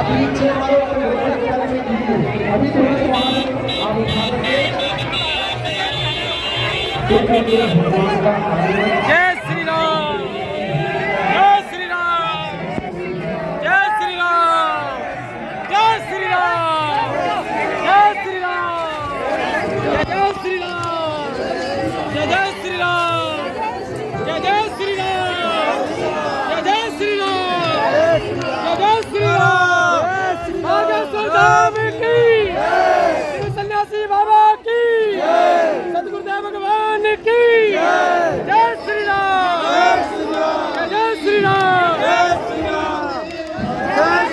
जय श्री राम, जय श्री राम, जय श्री राम, जय श्री राम, जय श्री राम, जय श्री राम, जय श्री राम, जय श्री राम, जय श्री राम, जय श्री राम। नागेश्वर धाम की, श्री सन्यासी बाबा की, सतगुरुदेव भगवान की जय श्री राम, जय श्री राम, जय श्री राम, जय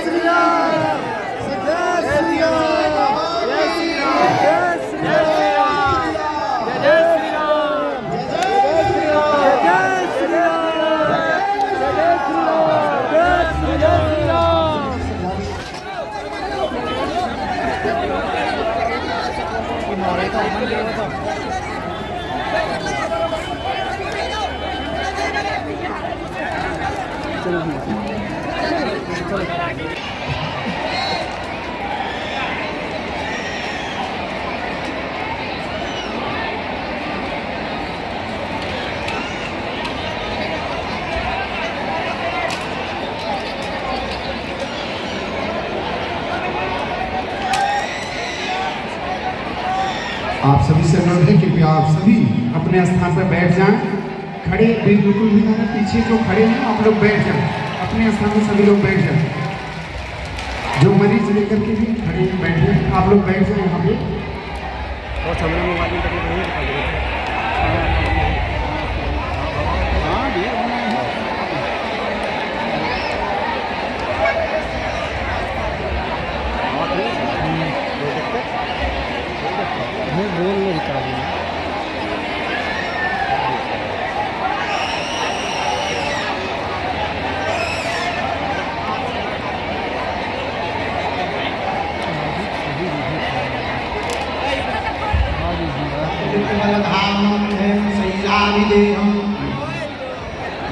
श्री राम, जय श्री राम, जय श्री राम, जय श्री राम, जय श्री राम, जय श्री राम, जय श्री राम, जय श्री राम। आप सभी से अनुरोध है कि आप सभी अपने स्थान पर बैठ जाएं। खड़े बिल्कुल भी ना, पीछे जो खड़े हैं आप लोग बैठ जाएं, अपने स्थान पर सभी लोग बैठ जाएं। जो मरीज लेकर के भी खड़े बैठे आप लोग बैठ जाएं यहाँ पे।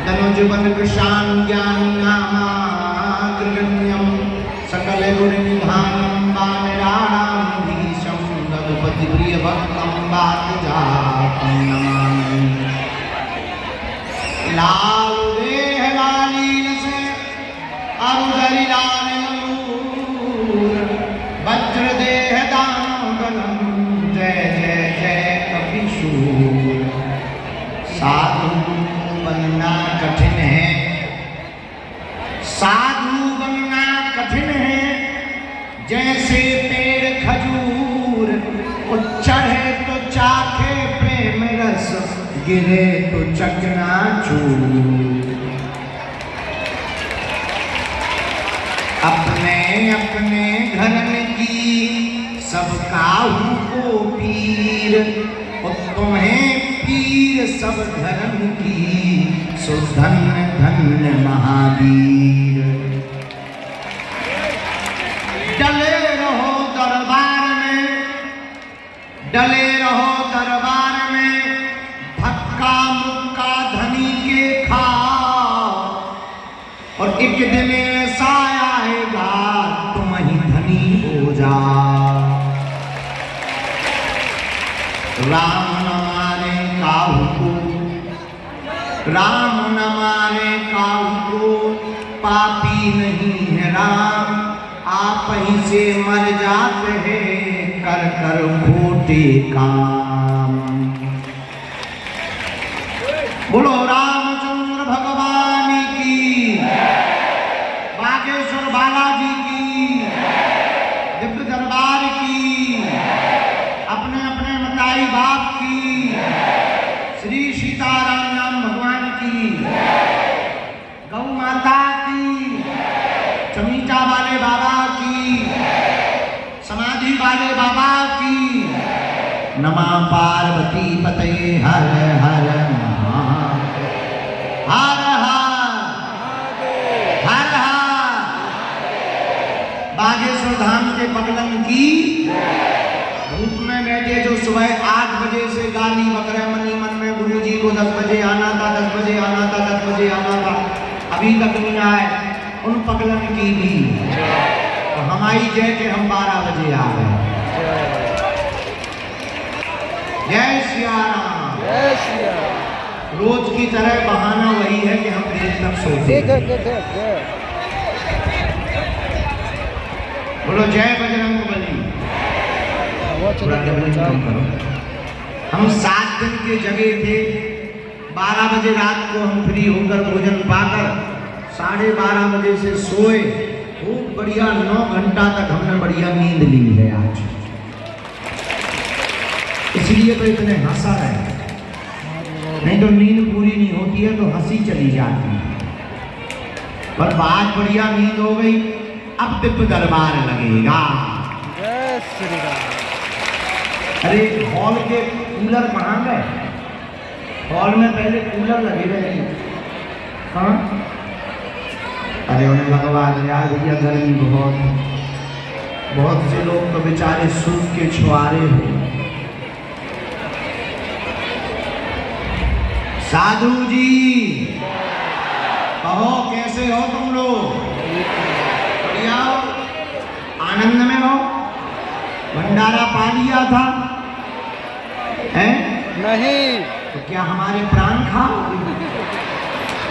धनुजबन कृशान ज्ञानामाग्रगण्यं सकल गुण निधानं वानराणां धीशं रघुपति प्रिय भक्तं वातजातं नमामि। लाल देह लालीन से अरुदरि लाल नूर वज्र देह दानव गणं जय जय जय कपिशूर। साधु बनना कठिन है, साधु बनना कठिन है, जैसे पेड़ खजूर, वो चढ़े तो चाखे प्रेम रस, गिरे तो चकनाचूर। अपने अपने घरन की सब काहू को पीर, और तुम्हें पीर सब धर्म की, सो धन्य धन्य महावीर। डले रहो दरबार में, डले रहो दरबार में, धक्का मुक्का धनी के खाओ, और एक दिन ऐसा आएगा तुम ही धनी हो जाओ। राम न मारे काहू को, राम न मारे काहू को, पापी नहीं है राम, आप ही से मर जाते हैं कर कर खोटे काम। बोलो रामचंद्र भगवान की, बागेश्वर बालाजी की, दिव्य दरबार की, अपने अपने मताई बाप की, श्री सीताराम नाम भगवान की, गौ माता की, चमीटा वाले बाबा की, समाधि वाले बाबा की। नमः पार्वती पतये हर हर महादेव, हर हर हर। बागेश्वर धाम के बगलन की धूप में बैठे जो सुबह 8 बजे से गाली बकरे मनी मन में गुरुजी को 10 बजे आना था, 10 बजे आना था, 10 बजे आना था, अभी तक नहीं आए, उन पगलन की भी भाई जय के हम 12 बजे आ गए। जय सिया राम। जय श्री राम। रोज की तरह बहाना वही है कि हम देर तक सोते हैं। बोलो जय बजरंग बली। थोड़ा डबल कम करो। हम 7 दिन के जगे थे। 12 बजे रात को हम फ्री होकर भोजन पाकर 12:30 बजे से सोए। खूब बढ़िया 9 घंटा तक हमने बढ़िया नींद ली है आज। इसलिए तो इतने हंसा रहे, नहीं तो नींद पूरी नहीं होती है तो हंसी चली जाती है। पर आज बढ़िया नींद हो गई। अब दिव्य दरबार लगेगा। जय श्री राम। अरे हॉल के कूलर कहाँ गए? हॉल में पहले कूलर लगे रहे। हाँ, अरे उन्हें लगवा दे यार भैया, गर्मी बहुत से लोग तो बेचारे सूख के छुआरे हो। साधु जी कहो कैसे हो तुम लोग? बढ़िया हो? आनंद में हो? भंडारा पा लिया था? हैं? नहीं। तो क्या हमारे प्राण खा?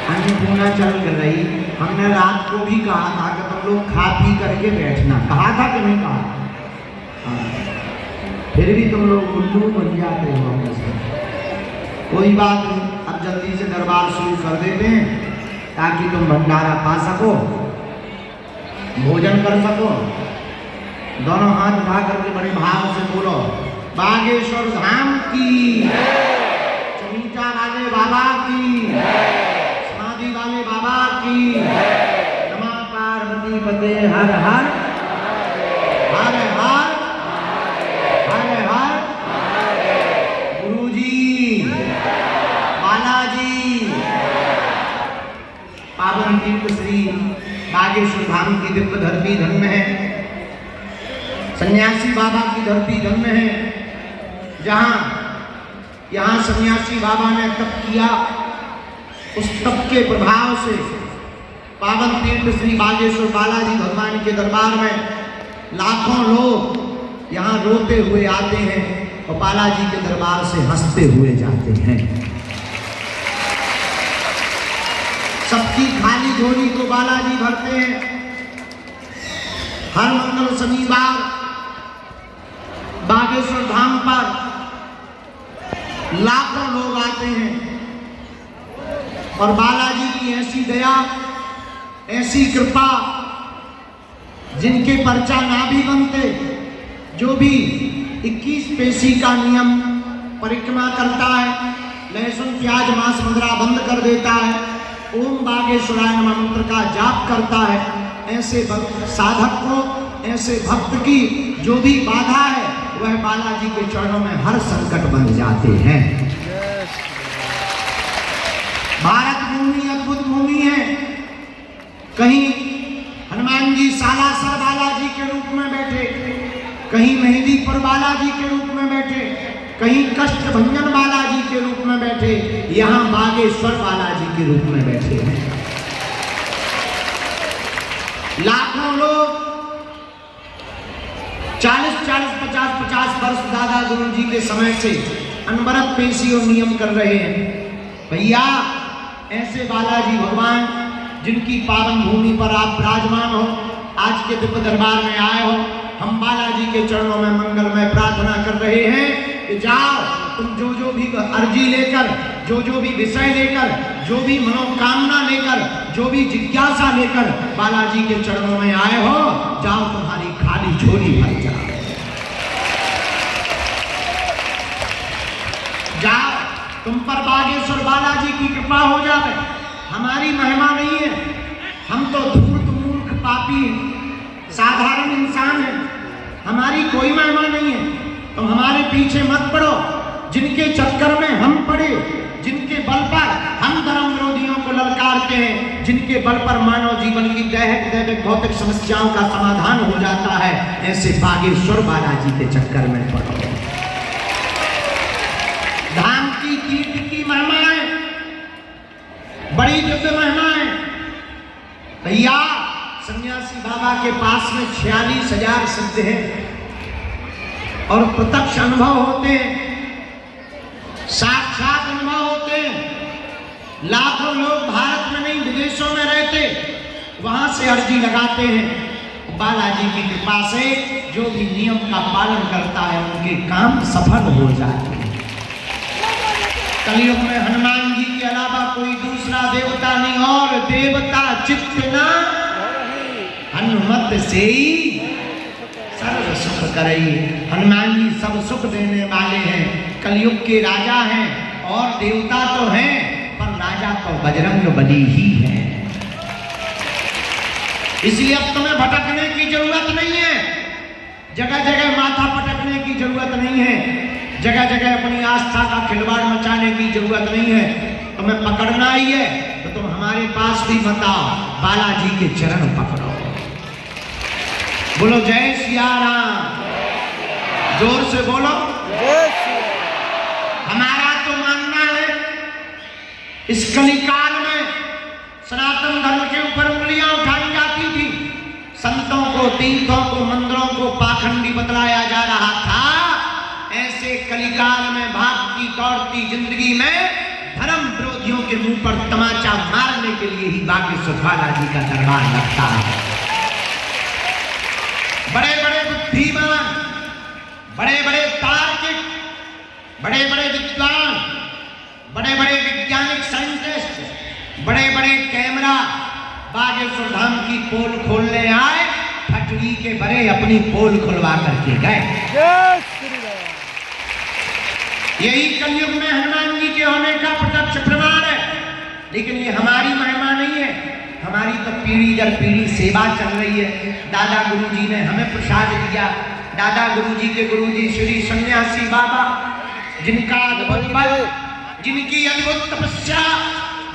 अन्नपूर्णा चल रही। हमने रात को भी कहा था कि तुम लोग खा पी करके बैठना। कहा था कि नहीं कहा? हाँ। फिर भी तुम लोग उल्लू बन जाते हो हमसे। कोई बात नहीं, अब जल्दी से दरबार शुरू कर देते हैं ताकि तुम भंडारा पा सको, भोजन कर सको। दोनों हाथ उठा करके बड़े भाव से बोलो बागेश्वर धाम की, चमीचा वाले बाबा की, समाधि वाले बाबा की, नमा पार्वती पते हर हर हर हर हर हर। गुरुजी, बालाजी, पावन तीर्थ श्री बागेश्वर धाम की दिव्य धरती धन्य है। सन्यासी बाबा की धरती धन्य है, यहाँ सन्यासी बाबा ने तप किया। उस तप के प्रभाव से पावन तीर्थ श्री बागेश्वर बालाजी भगवान के दरबार में लाखों लोग यहाँ रोते हुए आते हैं और बालाजी के दरबार से हंसते हुए जाते हैं। सबकी खाली झोली को बालाजी भरते हैं। हर मंगल शनिवार बागेश्वर धाम पर लाखों लोग आते हैं और बालाजी की ऐसी दया, ऐसी कृपा, जिनके पर्चा ना भी बनते, जो भी 21 पेशी का नियम परिक्रमा करता है, लहसुन प्याज मांस मदिरा बंद कर देता है, ओम बागेश्वराय नमः मंत्र का जाप करता है, ऐसे साधक को, ऐसे भक्त की जो भी बाधा है वह बालाजी के चरणों में हर संकट बन जाते हैं। भारत भूमि अद्भुत भूमि है। कहीं हनुमान जी सालासर बालाजी के रूप में बैठे, कहीं मेहंदीपुर बालाजी के रूप में बैठे, कहीं कष्ट भंजन बालाजी के रूप में बैठे, यहाँ बागेश्वर बालाजी के रूप में बैठे हैं। लाखों लोग 40-40, 50-50 वर्ष दादा गुरु जी के समय से अनवरत पेशी और नियम कर रहे हैं। भैया ऐसे बालाजी भगवान जिनकी पावन भूमि पर आप विराजमान हो, आज के दिव्य दरबार में आए हो, हम बालाजी के चरणों में मंगलमय प्रार्थना कर रहे हैं कि जाओ तुम जो भी अर्जी लेकर, जो भी विषय लेकर, जो भी मनोकामना लेकर, जो भी जिज्ञासा लेकर बालाजी के चरणों में आए हो, जाओ तुम्हारी खाली झोली भर जाओ। जाओ, तुम पर बागेश्वर बालाजी की कृपा हो जाए। हमारी महिमा नहीं है, हम तो धूर्त मूर्ख पापी साधारण इंसान हैं, हमारी कोई महिमा नहीं है। तुम हमारे पीछे मत पड़ो। जिनके चक्कर में हम पड़े, जिनके बल पर हम धर्म विरोधियों को ललकारते हैं, जिनके बल पर मानव जीवन की दैहिक भौतिक समस्याओं का समाधान हो जाता है, ऐसे बागेश्वर बालाजी के चक्कर में पड़ो। धाम की कीर्ति की महिमा है, बड़ी दिव्य महिमा है। भैया सन्यासी बाबा के पास में 46,000 सिद्ध हैं और प्रत्यक्ष अनुभव होते हैं, साक्षात अनुभव होते हैं। लाखों लोग भारत में नहीं विदेशों में रहते, वहां से अर्जी लगाते हैं। बालाजी की कृपा से जो भी नियम का पालन करता है उनके काम सफल हो जाते हैं। कलयुग में हनुमान जी के अलावा कोई दूसरा देवता नहीं, और देवता चित्त ना हनुमत से ही सर्व सुख करई। हनुमान जी सब सुख देने वाले हैं, कलयुग के राजा हैं, और देवता तो हैं पर राजा तो बजरंग बली ही है। इसलिए अब तुम्हें भटकने की जरूरत नहीं है, जगह जगह माथा पटकने की जरूरत नहीं है, जगह जगह अपनी आस्था का खिलवाड़ मचाने की जरूरत नहीं है। तुम्हें पकड़ना ही है तो तुम हमारे पास भी बताओ, बालाजी के चरण पकड़ो। बोलो जय सिया राम, जोर से बोलो। हमारा तो मानना है इस कलिकाल में सनातन धर्म के ऊपर उंगलियां उठाई जाती थी, संतों को, तीर्थों को, मंदिरों को पाखंडी बतलाया जा रहा था। ऐसे कलिकाल में भागती दौड़ती जिंदगी में धर्म विरोधियों के मुंह पर तमाचा मारने के लिए ही बागेश्वर बालाजी का दरबार लगता है। बड़े बड़े बुद्धिमान, बड़े बड़े तार्किक, बड़े बड़े विद्वान, बड़े बड़े वैज्ञानिक साइंटिस्ट, बड़े बड़े कैमरा बागेश्वर धाम की पोल खोलने आए, फटरी के बड़े अपनी पोल खुलवा करके गए। यही कलयुग में हनुमान जी के होने का प्रत्यक्ष प्रमाण है। लेकिन ये हमारी महिमा नहीं है, हमारी तो पीढ़ी दर पीढ़ी सेवा चल रही है। दादा गुरुजी ने हमें प्रसाद दिया। दादा गुरुजी के गुरुजी श्री सन्यासी बाबा, जिनका अद्भुत बल, जिनकी अद्भुत तपस्या,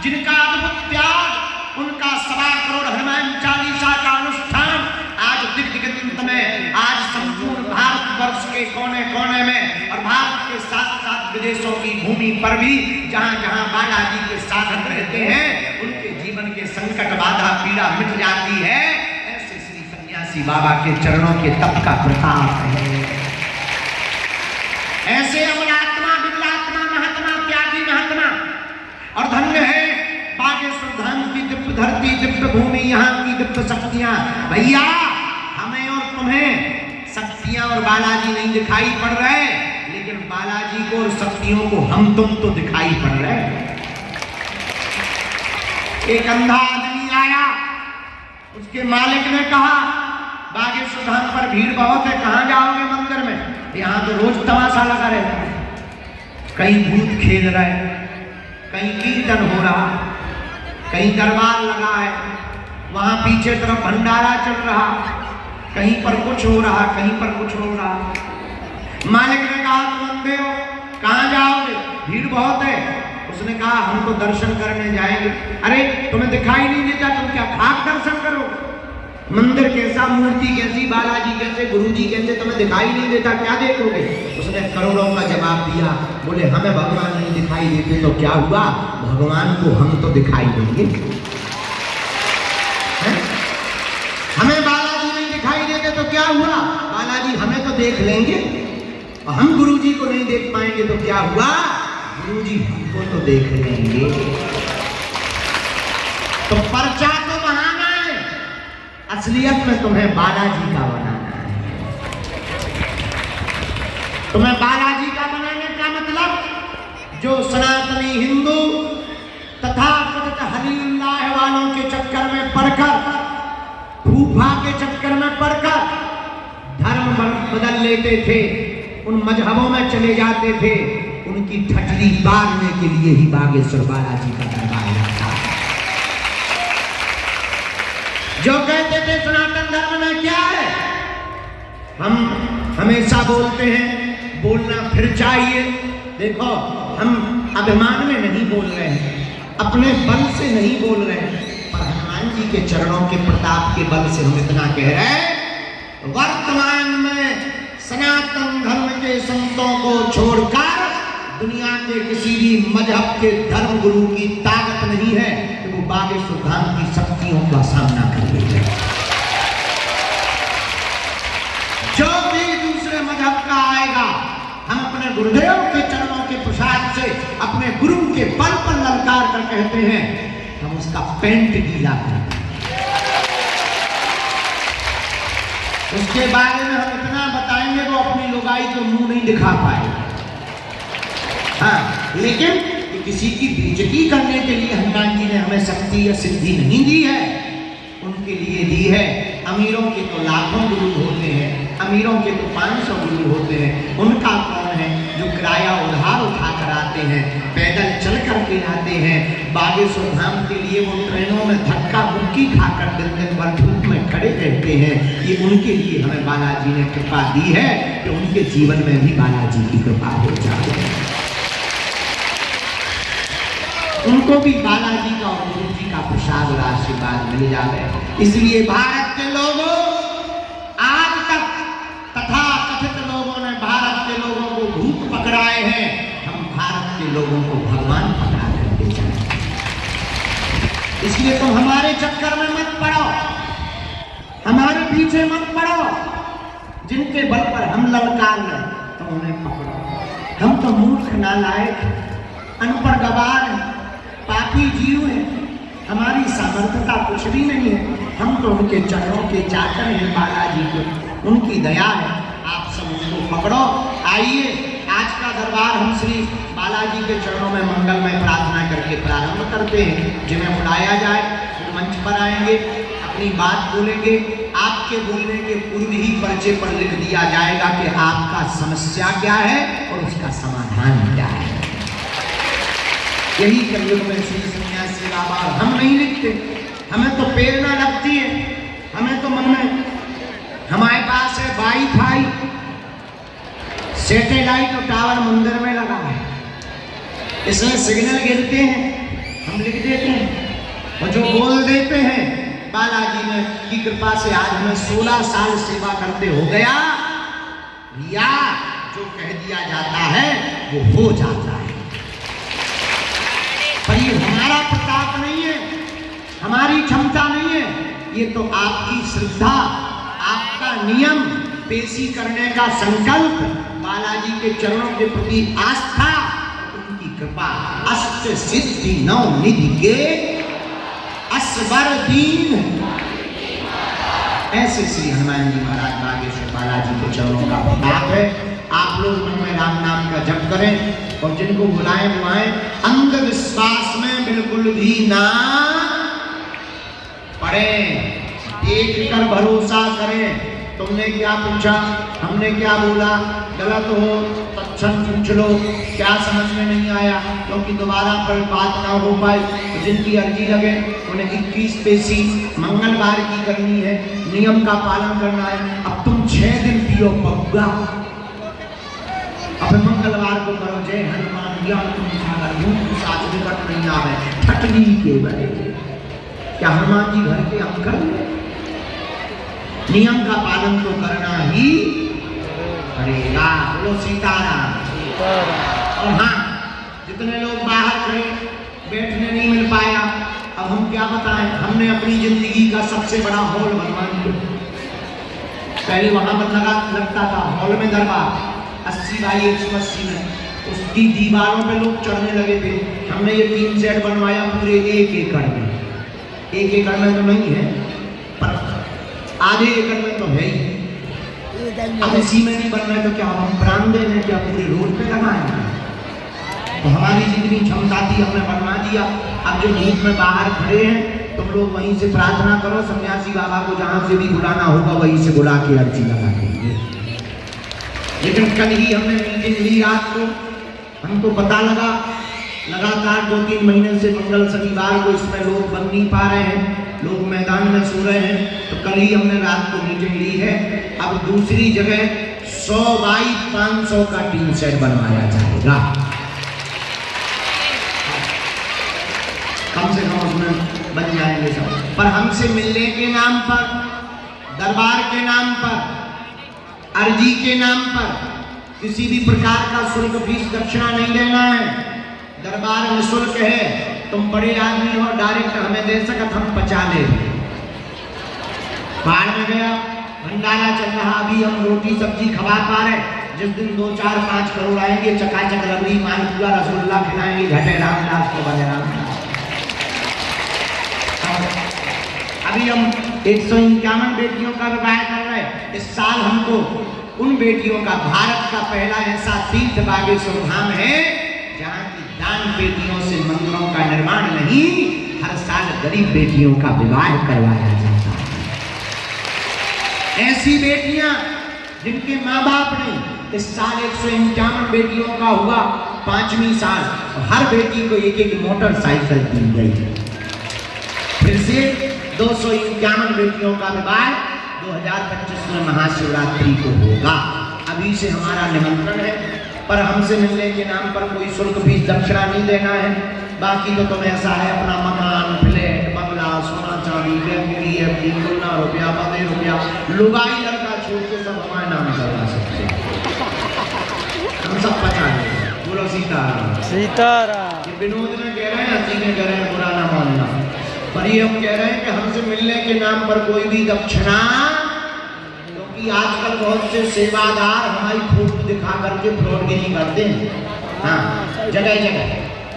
जिनका अद्भुत त्याग, उनका 1.25 करोड़ हनुमान चालीसा का अनुष्ठान आज दिग्गज में, आज संपूर्ण भारतवर्ष के कोने कोने में और भारत के साथ साथ विदेशों की भूमि पर भी जहां जहां बालाजी के साधक रहते हैं उनके जीवन के संकट, बाधा, पीड़ा मिट जाती है। ऐसे श्री सन्यासी बाबा के चरणों के तप का प्रताप है। ऐसे अमलात्मा, विमलात्मा, महात्मा, त्यागी महात्मा, और धन्य है बागेश्वर धाम की दिव्य धरती, दिव्य भूमि, यहाँ की दिव्य शक्तियां। भैया हमें और तुम्हें शक्तियां और बालाजी नहीं दिखाई पड़ रहे, लेकिन बालाजी को और शक्तियों को हम तुम तो दिखाई पड़ रहे। एक अंधा आदमी आया, उसके मालिक ने कहा बागेश्वर धाम पर भीड़ बहुत है, कहाँ जाओगे मंदिर में? यहाँ तो रोज तमाशा लगा रहता है, कहीं भूत खेल रहे, कहीं कीर्तन हो रहा, कहीं दरबार लगा है, वहां पीछे तरफ भंडारा चल रहा, कहीं पर कुछ हो रहा, कहीं पर कुछ हो रहा। मालिक ने कहा तुम अंधे हो, कहाँ जाओगे? भीड़ बहुत है। उसने कहा हम तो दर्शन करने जाएंगे। अरे तुम्हें दिखाई नहीं देता, तुम क्या खाक दर्शन करोगे? मंदिर कैसा, मूर्ति कैसी, बालाजी कैसे, गुरुजी कैसे, तुम्हें दिखाई नहीं देता, क्या देखोगे? उसने करोड़ों का जवाब दिया। बोले हमें भगवान नहीं दिखाई देते तो क्या हुआ, भगवान को हम तो दिखाई देंगे। हमें बालाजी नहीं दिखाई देते तो क्या हुआ, बालाजी हमें तो देख लेंगे। और हम गुरुजी को नहीं देख पाएंगे तो क्या हुआ, गुरुजी हमको तो देख लेंगे। तो पर्चा तो बहाना है, असलियत में तुम्हें बालाजी का बनाना है। तुम्हें बालाजी का बनाने का मतलब जो सनातनी हिंदू तथा हरिल्लाह वालों के चक्कर में पड़कर, फूफा के चक्कर में पड़कर धर्म बदल लेते थे, उन मजहबों में चले जाते थे, उनकी ठटरी बांधने के लिए ही बागेश्वर बालाजी का दरबार था। जो कहते थे सनातन धर्म में क्या है, हम हमेशा बोलते हैं, बोलना फिर चाहिए। देखो हम अभिमान में नहीं बोल रहे हैं, अपने बल से नहीं बोल रहे हैं, पर हनुमान जी के चरणों के प्रताप के बल से हम इतना कह रहे हैं, वर्तमान में सनातन धर्म के संतों को छोड़कर दुनिया के किसी भी मजहब के धर्म गुरु की ताकत नहीं है कि वो बागेश्वर धाम की शक्तियों का सामना कर ले। अपने गुरुदेव के चरणों के प्रसाद से अपने गुरु के बल पर ललकार कर कहते हैं हम उसका पेंट गीला करते हैं। उसके बारे में हम इतना बताएंगे वो अपनी लुगाई को मुंह नहीं दिखा पाएगा। हाँ, लेकिन किसी की बेइज्जती करने के लिए हनुमान जी ने हमें शक्ति या सिद्धि नहीं दी है, उनके लिए दी है। अमीरों के तो लाखों गुरु होते हैं, अमीरों के तो 500 गुरु होते हैं। उनका कौन है जो किराया उधार उठा कर आते हैं, पैदल चल कर के आते हैं, बागेश्वर धाम के लिए वो ट्रेनों में धक्का मुक्की खाकर दिन दिन भर धूप में खड़े रहते हैं। ये उनके लिए हमें बालाजी ने कृपा दी है कि उनके जीवन में भी बालाजी की कृपा हो जाए, उनको भी बालाजी का और गुरु जी का प्रसाद और आशीर्वाद मिल जाए। इसलिए भारत के लोगों आज तक तथा कथित लोगों ने भारत के लोगों को भूत पकड़ाए हैं, हम भारत के लोगों को भगवान पकड़ा करके जाए। इसलिए तुम हमारे चक्कर में मत पड़ो, हमारे पीछे मत पड़ो। जिनके बल पर हम ललकार रहे तो उन्हें पकड़ो। हम तो मूर्ख नालायक अनपढ़ गवार पापी जीव है, हमारी सामर्थ्यता कुछ भी नहीं है। हम तो उनके चरणों के चाकर हैं बालाजी को, उनकी दया है। आप सब उनको पकड़ो। आइए आज का दरबार हम श्री बालाजी के चरणों में मंगलमय प्रार्थना करके प्रारंभ करते हैं। जिन्हें बुलाया जाए वो मंच पर आएंगे, अपनी बात बोलेंगे। आपके बोलने के पूर्व ही पर्चे पर लिख दिया जाएगा कि आपका समस्या क्या है और उसका समाधान क्या है। यही कलयुग में श्री सन्यासी बाबा, हम नहीं लिखते, हमें तो प्रेरणा लगती है, हमें तो मन में, हमारे पास है वाईफाई, सैटेलाइट और टावर मंदिर में लगा है, इसमें सिग्नल गिरते हैं, हम लिख देते हैं और जो बोल देते हैं। बालाजी ने की कृपा से आज हमें 16 साल सेवा करते हो गया या जो कह दिया जाता है वो हो जाता है। पर ये हमारा प्रताप नहीं है, हमारी क्षमता नहीं है, ये तो आपकी श्रद्धा, आपका नियम, पेशी करने का संकल्प, बालाजी के चरणों के प्रति आस्था, उनकी कृपा। अष्ट सिद्धि नौ निधि के असवर दीन, ऐसे श्री हनुमान जी महाराज बागेश्वर बालाजी के चरणों का प्रताप है। आप लोग मन में राम नाम का जप करें और जिनको बुलाए बुलाए, अंधविश्वास में बिल्कुल भी ना पड़े, देख कर भरोसा करें। तुमने क्या पूछा, हमने क्या बोला, गलत हो तत्क्षण पूछ लो, क्या समझ में नहीं आया क्योंकि दोबारा पर बात ना हो पाए तो जिनकी अर्जी लगे उन्हें 21 पेशी मंगलवार की करनी है, नियम का पालन करना है। अब तुम 6 दिन पियो पौगा, अब मंगलवार को करो जय हनुमान ज्ञान तुम सागर मुंह साथ निकट नहीं आवे ठटनी के बड़े। क्या हनुमान जी घर के अंकल? नियम का पालन तो करना ही पड़ेगा। बोलो सीताराम। और हाँ, जितने लोग बाहर खड़े बैठने नहीं मिल पाया, अब हम क्या बताएं, हमने अपनी जिंदगी का सबसे बड़ा हॉल भगवान को, पहले वहां पर लगता था हॉल में दरबार 80 बाई 180 में, उसकी दीवारों पे लोग चढ़ने लगे थे। हमने ये 3 सेट बनवाया पूरे 1 एकड़ में। 1 एकड़ में तो नहीं है पर आधे एकड़ में तो है ही। अब इसी में नहीं बन रहे तो क्या हम प्राण दे रहे, क्या पूरे रोड पे लगाए? तो हमारी जितनी क्षमता थी हमने बनवा दिया। अब जो धूप में बाहर खड़े हैं तुम लोग वहीं से प्रार्थना करो, सन्यासी बाबा को जहां से भी बुलाना होगा वहीं से बुला के अर्जी लगा देंगे। लेकिन कल ही हमने मीटिंग ली रात को, हमको पता लगा लगातार 2-3 महीने से मंगल शनिवार को इसमें लोग बन नहीं पा रहे हैं, लोग मैदान में सो रहे हैं। तो कल ही हमने रात को मीटिंग ली है। अब दूसरी जगह 100 बाई 500 का टीम सेट बनवाया जाएगा, कम से कम उसमें बन जाएंगे सब। पर हमसे मिलने के नाम पर, दरबार के नाम पर, अर्जी के नाम पर किसी भी प्रकार का शुल्क फीस दक्षिणा नहीं लेना है। दरबार निःशुल्क है। तुम बड़े आदमी हो, डायरेक्ट हमें दे सकत हम 50 ले। बाढ़ में गया, भंडारा चल रहा, अभी हम रोटी सब्जी खवा पा रहे, जिस दिन 2, 4, 5 करोड़ आएंगे, चकाचक रबड़ी, मालपुआ, रसगुल्ला खिलाएंगे, घटे रामदास को बने रामदास। अभी हम 151 बेटियों का विवाह कर रहे हैं। इस साल हमको उन बेटियों का, भारत का पहला ऐसा तीर्थ बागेश्वर धाम है जहाँ की दान बेटियों से मंदिरों का निर्माण नहीं, हर साल गरीब बेटियों का विवाह करवाया जाता है। ऐसी बेटियां जिनके माँ बाप नहीं, इस साल 151 बेटियों का हुआ 5वीं साल, और हर बेटी को एक एक मोटरसाइकिल दी गई। फिर से 251 बेटियों का विवाह 2025 में महाशिवरात्रि को होगा। अभी से हमारा निमंत्रण है, पर हमसे मिलने के नाम पर कोई शुल्क फीस दक्षिणा नहीं देना है। बाकी तो तुम्हें ऐसा है, अपना मकान, फ्लैट, बंगला, सोना चांदी, बैंक, एफडी, गुना रुपया, बदे रुपया, लुगाई लड़का छोड़ के सब हमारे नाम करवा सकते हैं। हम सब पचा लेंगे। बोलो सीताराम। सीताराम। ये विनोद में कह रहे हैं, अच्छी में कह रहे हैं, बुरा ना मानना। पर ये हम कह रहे हैं कि हमसे मिलने के नाम पर कोई भी दक्षिणा, क्योंकि आजकल बहुत से सेवादार हमारी फोटो दिखा करके फ्रॉडगिरी करते हैं। हाँ, जगह जगह,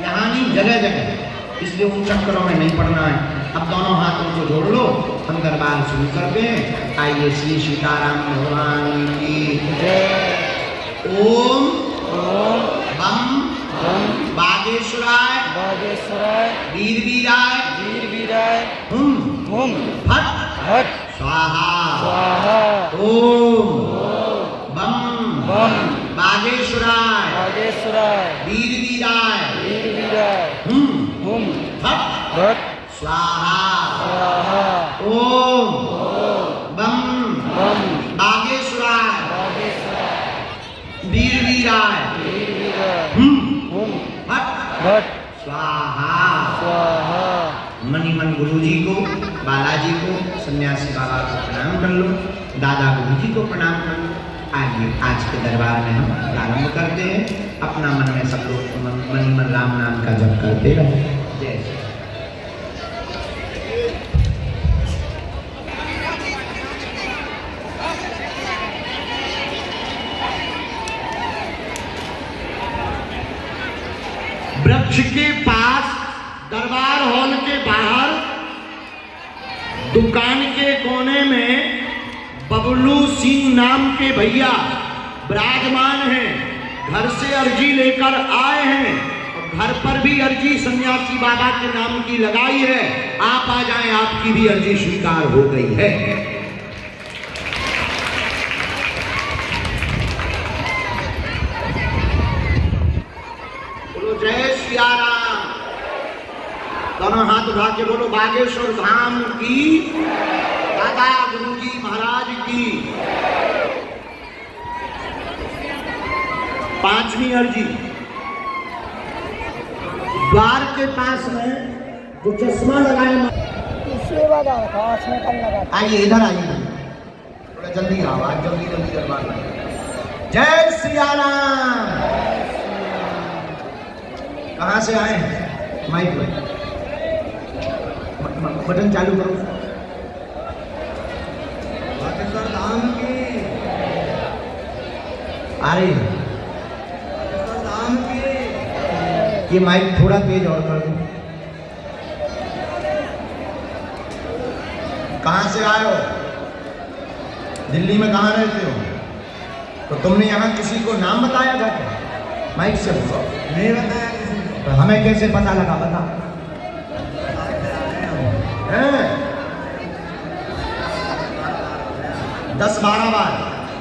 यहाँ नहीं, जगह जगह। इसलिए उन चक्करों में नहीं पड़ना है। अब दोनों हाथों को जोड़ लो, हम दरबार शुरू करते हैं। आइए श्री सीताराम भगवान की ओम बम बागेश्वराय वीर वीराय हुम फट स्वाहा ओम बम बागेश्वराय वीर वीराय हुम फट स्वाहा ओम बम बागेश्वराय वीर वीराय भट स्वाहा। मणिमन गुरु जी को, बालाजी को, सन्यासी बाबा को प्रणाम कर लो, दादा गुरु जी को प्रणाम कर लो। आइए आज के दरबार में हम प्रारंभ करते हैं। अपना मन में सब लोग मणिमन राम नाम का जप करते रहो। जय श्री वृक्ष के पास, दरबार हॉल के बाहर, दुकान के कोने में बबलू सिंह नाम के भैया विराजमान हैं। घर से अर्जी लेकर आए हैं और घर पर भी अर्जी सन्यासी बाबा के नाम की लगाई है। आप आ जाएं, आपकी भी अर्जी स्वीकार हो गई है। जय श्री राम। दोनों हाथ उठा के बोलो बागेश्वर धाम की, दादा गुरु जी महाराज की। 5वीं अर्जी, द्वार के पास में जो चश्मा लगाए, आइए इधर आइए, थोड़ा जल्दी आओ, आज जल्दी दरबार में। जय श्री राम। कहाँ से आए हैं? माइक में बटन चालू करो। बागेश्वर धाम की आ रही है। बागेश्वर धाम की। ये माइक थोड़ा तेज और कर दो। कहाँ से आए हो? दिल्ली में कहाँ रहते हो? तो तुमने यहाँ किसी को नाम बताया था क्या? माइक से बोलो। नहीं बताया किसी को। तो हमें कैसे पता लगा? बता। 10-12 बार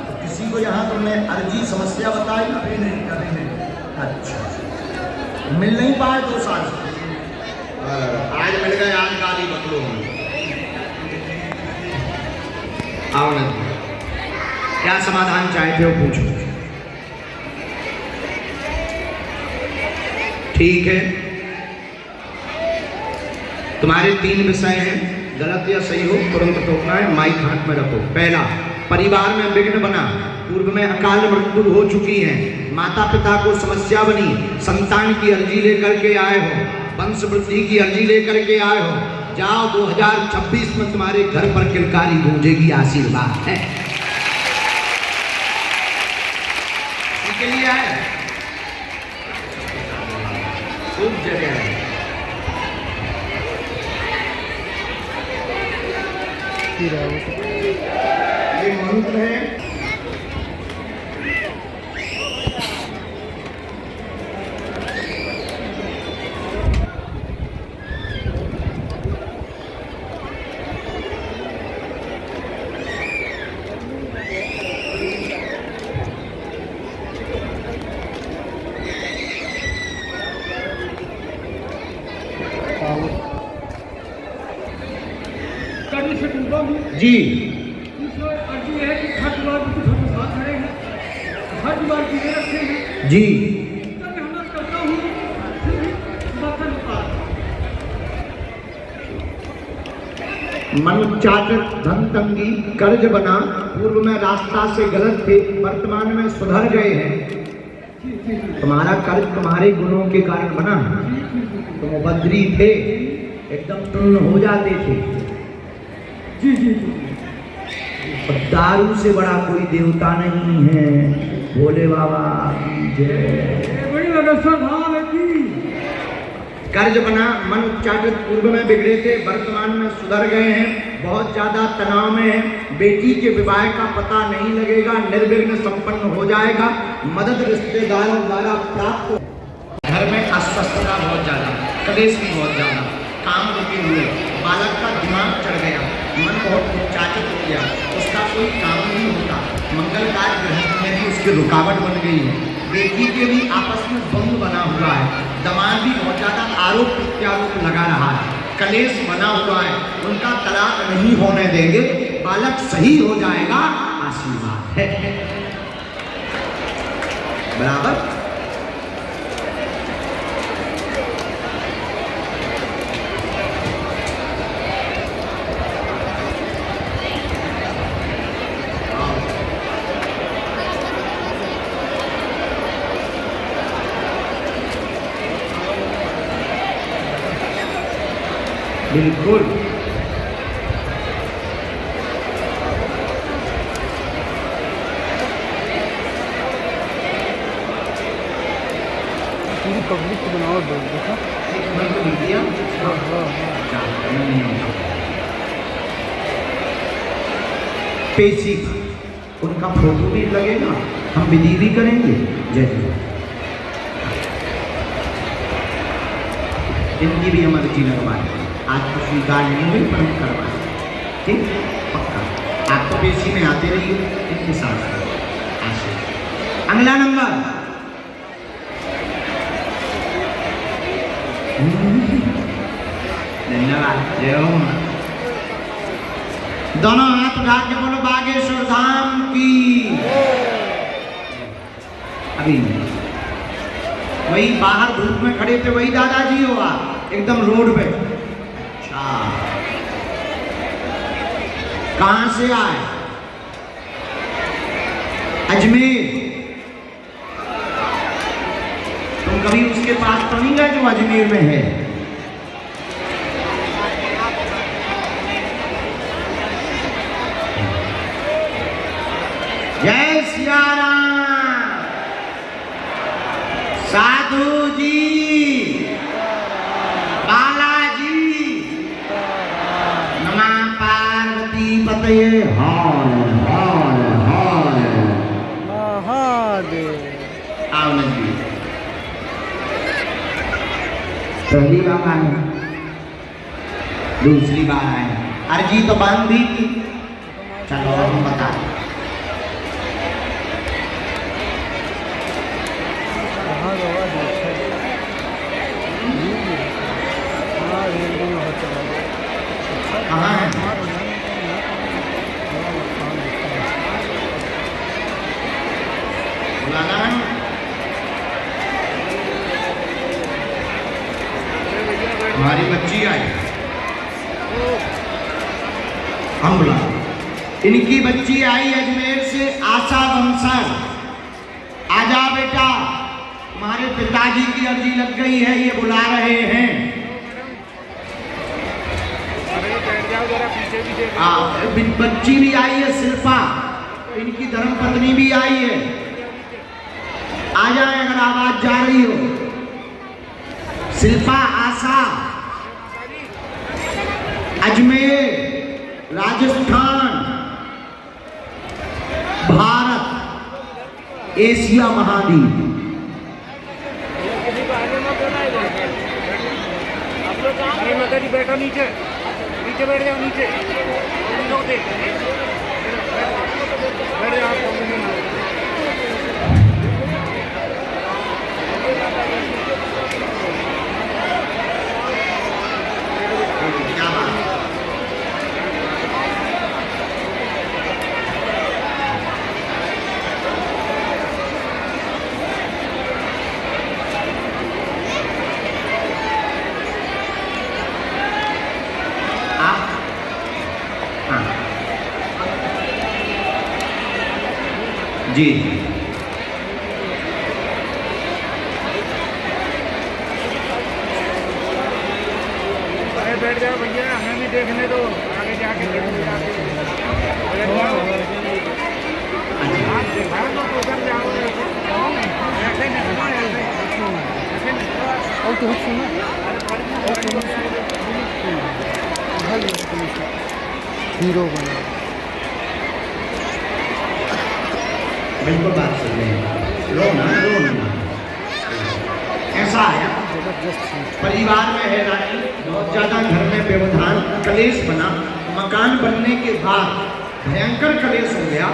तो किसी को यहाँ तुमने अर्जी समस्या बताई? कभी नहीं। अच्छा, मिल नहीं पाए 2 साल से? आज मिल गए, आज गाली बदलो। आओ ना, क्या समाधान चाहते हो पूछो। ठीक है, तुम्हारे 3 विषय हैं, गलत या सही हो तुरंत टोकना है। माइक हाथ में रखो। पहला, परिवार में विघ्न बना, पूर्व में अकाल मृत्यु हो चुकी है, माता पिता को समस्या बनी, संतान की अर्जी लेकर के आए हो, वंश वृद्धि की अर्जी लेकर के आए हो, जाओ 2026 में तुम्हारे घर पर किलकारी गूंजेगी, आशीर्वाद है। किसके लिए आए? खूब जगह है। ये मंत्र है। जी अर्जी है कि हर दीवार को कुछ हम साथ खड़े हैं, हर दीवार की ये रखे हैं जी तब मैं हमला करता हूँ, फिर भी माथा नहीं पाता। मन चाटक धन तंगी कर्ज बना, पूर्व में रास्ता से गलत थे, वर्तमान में सुधर गए हैं। तुम्हारा कर्ज तुम्हारे गुणों के कारण बना। तुम उपद्री थे, एकदम तुम हो जाते थे। जी जी और दारू से बड़ा कोई देवता नहीं है। भोले बाबा की जय। बड़ी व्यवस्था धाम है की। कर्ज बना, मन उच्चाटित, पूर्व में बिगड़े थे, वर्तमान में सुधर गए हैं, बहुत ज्यादा तनाव में है। बेटी के विवाह का पता नहीं लगेगा, निर्विघ्न संपन्न हो जाएगा। मदद रिश्तेदारों द्वारा प्राप्त। घर में अस्वस्थता बहुत ज्यादा, कलेश भी बहुत ज्यादा, काम रुके हुए, बालक का दिमाग चढ़ गया, मन बहुत उच्चाटित हो गया, उसका कोई काम नहीं होता। मंगल कार्य गृहस्थ में भी उसकी रुकावट बन गई है। बेटी के भी आपस में द्वंद्व बना हुआ है। दमाद भी बहुत ज्यादा आरोप प्रत्यारोप लगा रहा है। कलेश बना हुआ है, उनका तलाक नहीं होने देंगे, बालक सही हो जाएगा, आशीर्वाद है। बराबर। बिल्कुल। पूरी पब्लिक को बनाओ दो देखा। पेशी उनका फोटो भी लगेगा, हम विधि भी करेंगे। जय जय। इनकी भी हम अर्जी लगवाएं। आज तो स्वीकार नहीं हुई पर हम करवाएं, ठीक पक्का। आप तो पेशी में आते रहिए इनके साथ। अगला नंबर धन्यवाद। जय हो। दोनों हाथ उठा के बोलो बागेश्वर धाम की। अभी वही बाहर धूप में खड़े थे, वही दादाजी हो आप एकदम रोड पे। अच्छा, कहां से आए? अजमेर। तुम कभी उसके पास तो नहीं गए जो अजमेर में है? जय सिया राम। साधु जी, बालाजी, नमः पार्वती पतये हर हर हर महादेव। आओ नंदी। पहली बार आए, दूसरी बार आए, अर्जी तो बंद भी थी। चलो हम बता दें। कहाँ है? बुलाना है? हमारी बच्ची आई, हम बुला। इनकी बच्ची आई अजमेर से, आशा बंसर। आजा बेटा, तुम्हारे पिताजी की अर्जी लग गई है, ये बुला रहे हैं। बच्ची भी आई है शिल्पा, इनकी धर्मपत्नी भी आई है। आ जाए अगर आवाज जा रही हो। शिल्पा आशा अजमेर राजस्थान भारत एशिया महाद्वीप। बैठो नीचे, नीचे बैठ जाओ, नीचे लोग देख बैठ जाओ। क्या बात आप हाँ जी बैठ जाओ भैया, हमें भी देखने दो, आगे जाके देखो जाके। आप दिखा दो तो उधर जाओ, ऐसे नहीं और तो सुनो हीरो बना। बिल्कुल बात सुन रहे हैं। रो ना ऐसा है परिवार में है रानी, बहुत ज्यादा घर में व्यवधान कलेश बना। मकान बनने के बाद भयंकर कलेश हो गया,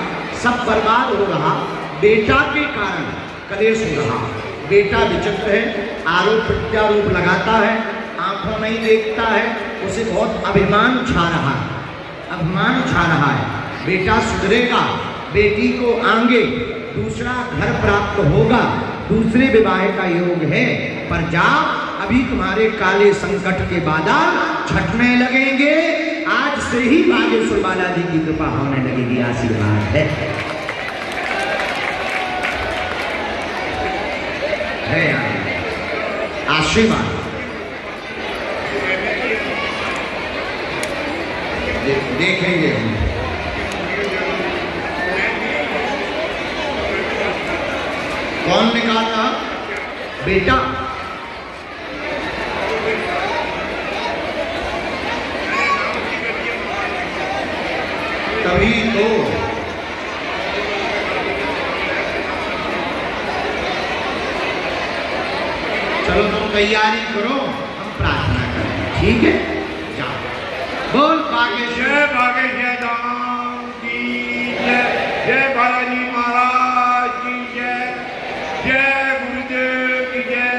सब बर्बाद हो रहा। बेटा के कारण कलेश हो रहा। बेटा विचित्र है, आरोप प्रत्यारोप लगाता है, आंखों नहीं देखता है, उसे बहुत अभिमान छा रहा है, अभिमान छा रहा है। बेटा सुधरेगा, बेटी को आगे दूसरा घर प्राप्त होगा, दूसरे विवाह का योग है। पर जा अभी तुम्हारे काले संकट के बादल छटने लगेंगे। आज से ही बागेश्वर बालाजी की कृपा होने लगेगी। आशीर्वाद है आशीर्वाद। देखेंगे हम। कौन निकाला? बेटा तभी तो चलो तुम तैयारी करो, हम प्रार्थना करें, ठीक है? जाओ। बोल बागेश्वर धाम की जय, जय बालाजी महाराज की जय, जय गुरुदेव की जय,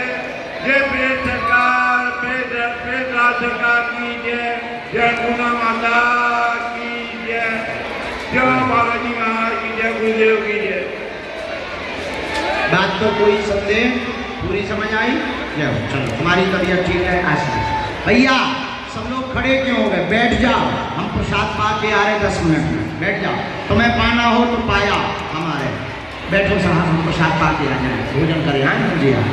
जय प्रेम सरकार, प्रेम राज सरकार की जय, जय गुना माता की जय, जय बालाजी महाराज की जय, गुरुदेव की जय। बात तो कोई संदेह पूरी समझ आई? चलो तुम्हारी तबीयत ठीक है। आशीष भैया सब लोग खड़े क्यों हो गए? बैठ जाओ, हम प्रसाद पा के आ रहे 10 मिनट में। बैठ जाओ, तुम्हें पाना हो तो पाया हमारे। बैठो साहब, हम प्रसाद पा के आ जाए, भोजन करें। हाँ जी हाँ।